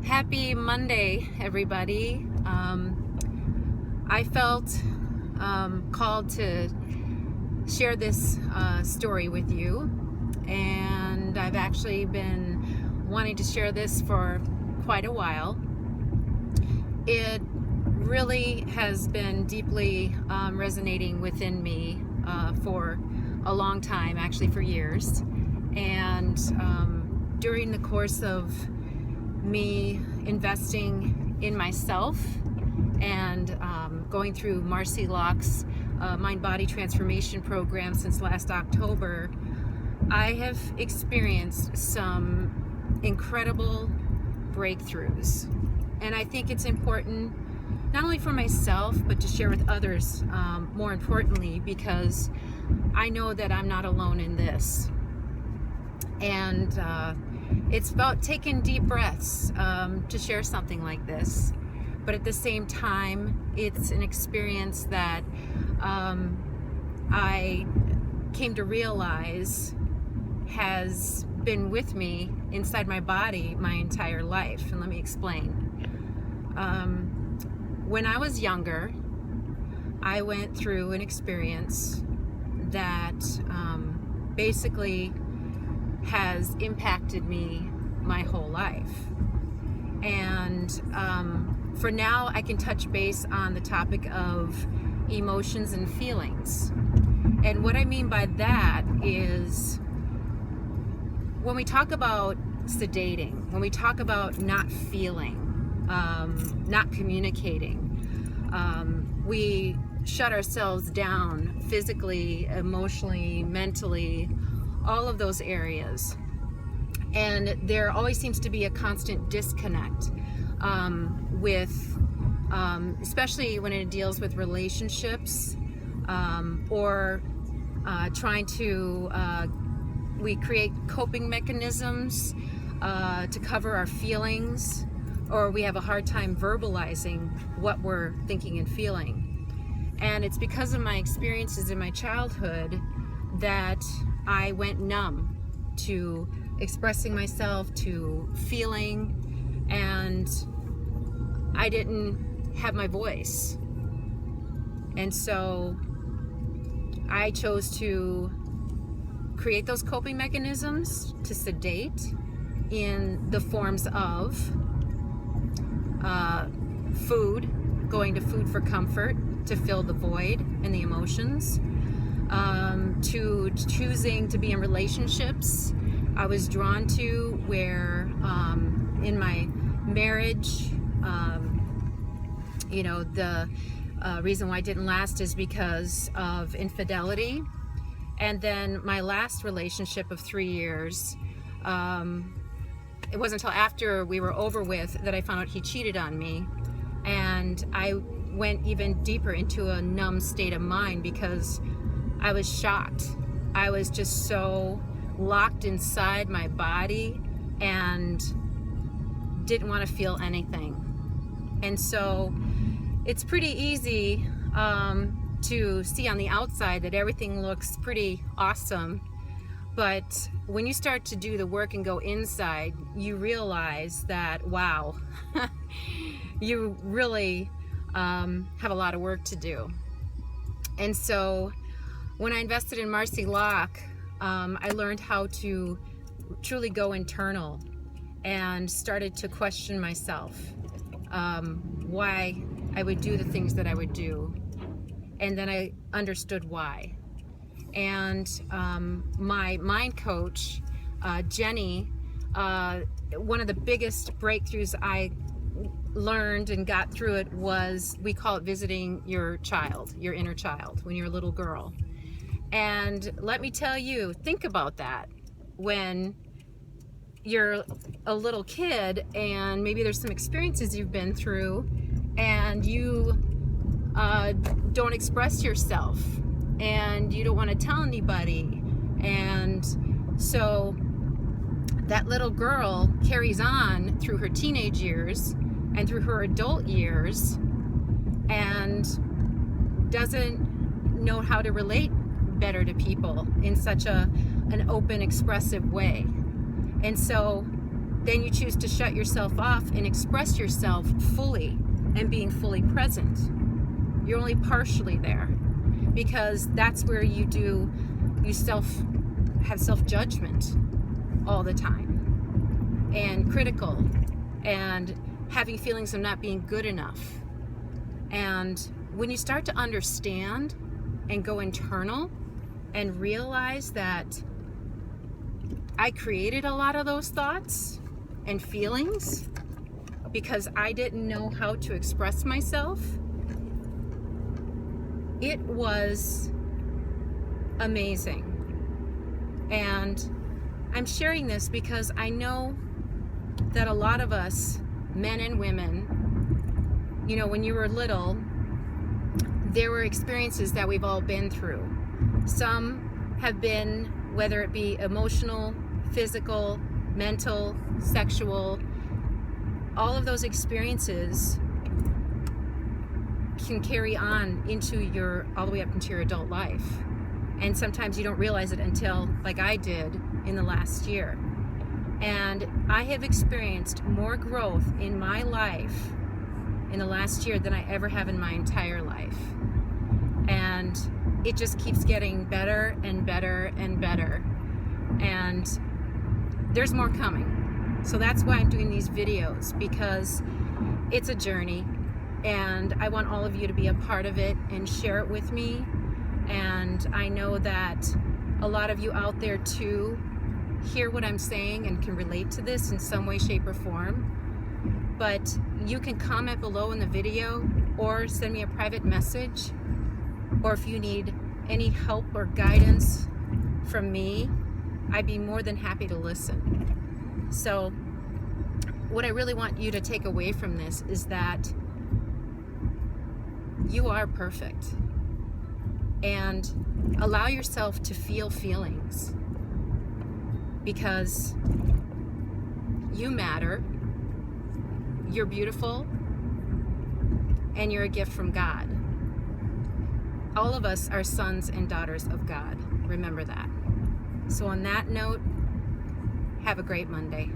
Happy Monday, everybody. I felt called to share this story with you, and I've actually been wanting to share this for quite a while. It really has been deeply resonating within me for a long time, actually for years, and during the course of me investing in myself and going through Marcy Locke's mind-body transformation program since last October, I have experienced some incredible breakthroughs. And I think it's important not only for myself, but to share with others, more importantly, because I know that I'm not alone in this. And it's about taking deep breaths to share something like this. But at the same time, it's an experience that I came to realize has been with me inside my body my entire life. And let me explain. When I was younger, I went through an experience that basically has impacted me my whole life. And for now, I can touch base on the topic of emotions and feelings. And what I mean by that is when we talk about sedating, when we talk about not feeling, not communicating, we shut ourselves down physically, emotionally, mentally, all of those areas. And there always seems to be a constant disconnect with, especially when it deals with relationships or trying to, we create coping mechanisms to cover our feelings, or we have a hard time verbalizing what we're thinking and feeling. And it's because of my experiences in my childhood that I went numb to expressing myself, to feeling, and I didn't have my voice. And so I chose to create those coping mechanisms to sedate in the forms of food, going to food for comfort, to fill the void and the emotions, to choosing to be in relationships I was drawn to where in my marriage, the reason why it didn't last is because of infidelity. And then my last relationship of 3 years, it wasn't until after we were over with that I found out he cheated on me. And I went even deeper into a numb state of mind because I was shocked. I was just so locked inside my body and didn't want to feel anything. And so it's pretty easy to see on the outside that everything looks pretty awesome, but when you start to do the work and go inside, you realize that, wow, you really have a lot of work to do. And so when I invested in Marcy Locke, I learned how to truly go internal and started to question myself, why I would do the things that I would do. And then I understood why. And my mind coach, Jenny, one of the biggest breakthroughs I learned and got through it was, we call it visiting your child, your inner child, when you're a little girl. And let me tell you, think about that when you're a little kid and maybe there's some experiences you've been through and you don't express yourself and you don't want to tell anybody. And so that little girl carries on through her teenage years and through her adult years and doesn't know how to relate better to people in such an open, expressive way. And so then you choose to shut yourself off and express yourself fully and being fully present. You're only partially there, because that's where you have self-judgment all the time, and critical, and having feelings of not being good enough. And when you start to understand and go internal and realize that I created a lot of those thoughts and feelings because I didn't know how to express myself, it was amazing. And I'm sharing this because I know that a lot of us, men and women, you know, when you were little, there were experiences that we've all been through. Some have been, whether it be emotional, physical, mental, sexual, all of those experiences can carry on all the way up into your adult life. And sometimes you don't realize it until, like I did in the last year. And I have experienced more growth in my life in the last year than I ever have in my entire life. And it just keeps getting better and better and better. And there's more coming. So that's why I'm doing these videos, because it's a journey and I want all of you to be a part of it and share it with me. And I know that a lot of you out there too hear what I'm saying and can relate to this in some way, shape, or form. But you can comment below in the video or send me a private message, or if you need any help or guidance from me, I'd be more than happy to listen. So what I really want you to take away from this is that you are perfect, and allow yourself to feel feelings, because you matter, you're beautiful, and you're a gift from God. All of us are sons and daughters of God. Remember that. So on that note, have a great Monday.